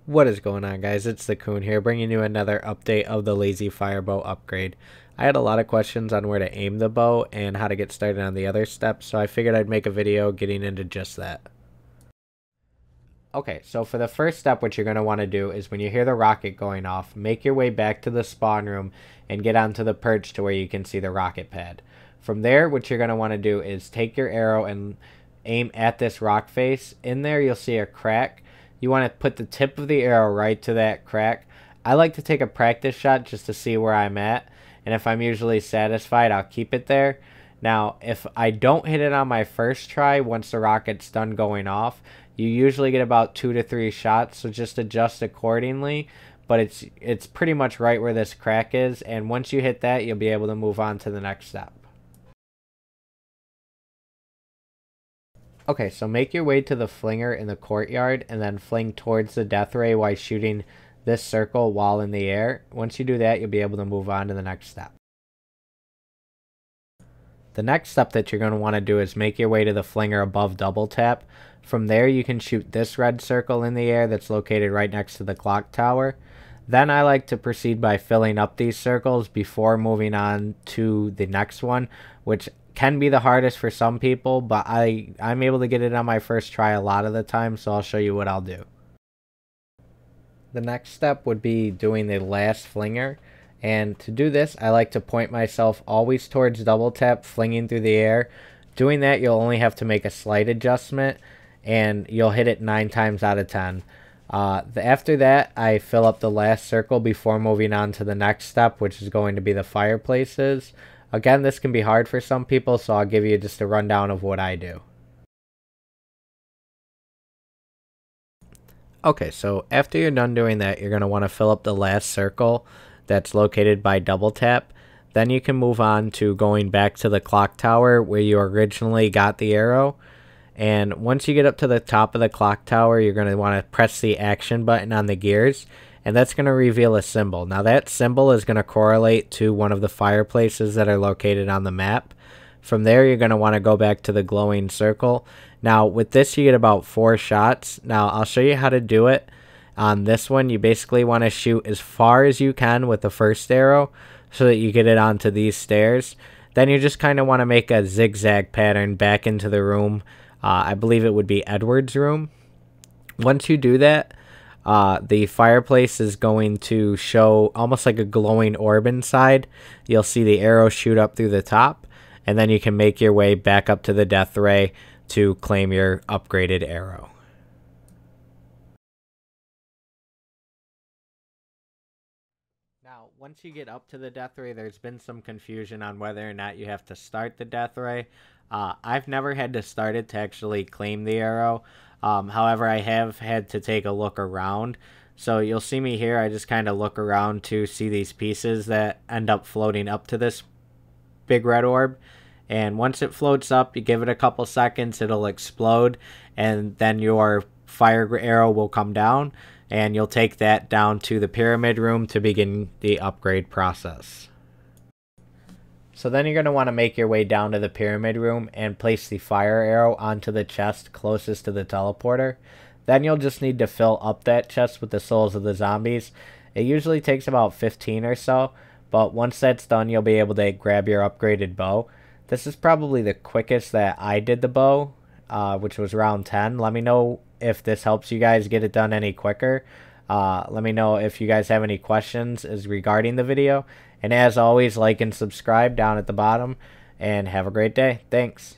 What is going on, guys? It's the Coon here, bringing you another update of the Lazy Firebow upgrade. I had a lot of questions on where to aim the bow and how to get started on the other steps, so I figured I'd make a video getting into just that. Okay, so for the first step, what you're going to want to do is when you hear the rocket going off, make your way back to the spawn room and get onto the perch to where you can see the rocket pad. From there, what you're going to want to do is take your arrow and aim at this rock face. In there, you'll see a crack. You want to put the tip of the arrow right to that crack. I like to take a practice shot just to see where I'm at, and if I'm usually satisfied, I'll keep it there. Now, if I don't hit it on my first try, once the rocket's done going off, you usually get about 2 to 3 shots, so just adjust accordingly. But it's pretty much right where this crack is, and once you hit that, you'll be able to move on to the next step. Okay, so make your way to the flinger in the courtyard and then fling towards the death ray while shooting this circle while in the air. Once you do that, you'll be able to move on to the next step. The next step that you're going to want to do is make your way to the flinger above double tap. From there, you can shoot this red circle in the air that's located right next to the clock tower. Then I like to proceed by filling up these circles before moving on to the next one, which can be the hardest for some people, but I'm able to get it on my first try a lot of the time, so I'll show you what I'll do. The next step would be doing the last flinger, and to do this, I like to point myself always towards double tap, flinging through the air. Doing that, you'll only have to make a slight adjustment, and you'll hit it 9 times out of 10. After that, I fill up the last circle before moving on to the next step, which is going to be the fireplaces. Again, this can be hard for some people, so I'll give you just a rundown of what I do. Okay, so after you're done doing that, you're going to want to fill up the last circle that's located by double tap. Then you can move on to going back to the clock tower where you originally got the arrow. And once you get up to the top of the clock tower, you're going to want to press the action button on the gears, and that's going to reveal a symbol. Now that symbol is going to correlate to one of the fireplaces that are located on the map. From there, you're going to want to go back to the glowing circle. Now with this, you get about 4 shots. Now I'll show you how to do it. On this one, you basically want to shoot as far as you can with the first arrow so that you get it onto these stairs. Then you just kind of want to make a zigzag pattern back into the room. I believe it would be Edward's room. Once you do that, the fireplace is going to show almost like a glowing orb inside. You'll see the arrow shoot up through the top, and then you can make your way back up to the death ray to claim your upgraded arrow. Now, once you get up to the death ray, there's been some confusion on whether or not you have to start the death ray. I've never had to start it to actually claim the arrow. However, I have had to take a look around. So you'll see me here, I just kind of look around to see these pieces that end up floating up to this big red orb. And once it floats up, you give it a couple seconds, it'll explode, and then your fire arrow will come down, and you'll take that down to the pyramid room to begin the upgrade process. So then you're going to want to make your way down to the pyramid room and place the fire arrow onto the chest closest to the teleporter. Then you'll just need to fill up that chest with the souls of the zombies. It usually takes about 15 or so, but once that's done, you'll be able to grab your upgraded bow. This is probably the quickest that I did the bow, which was round 10. Let me know if this helps you guys get it done any quicker. Let me know if you guys have any questions regarding the video. And as always, like and subscribe down at the bottom. And have a great day. Thanks.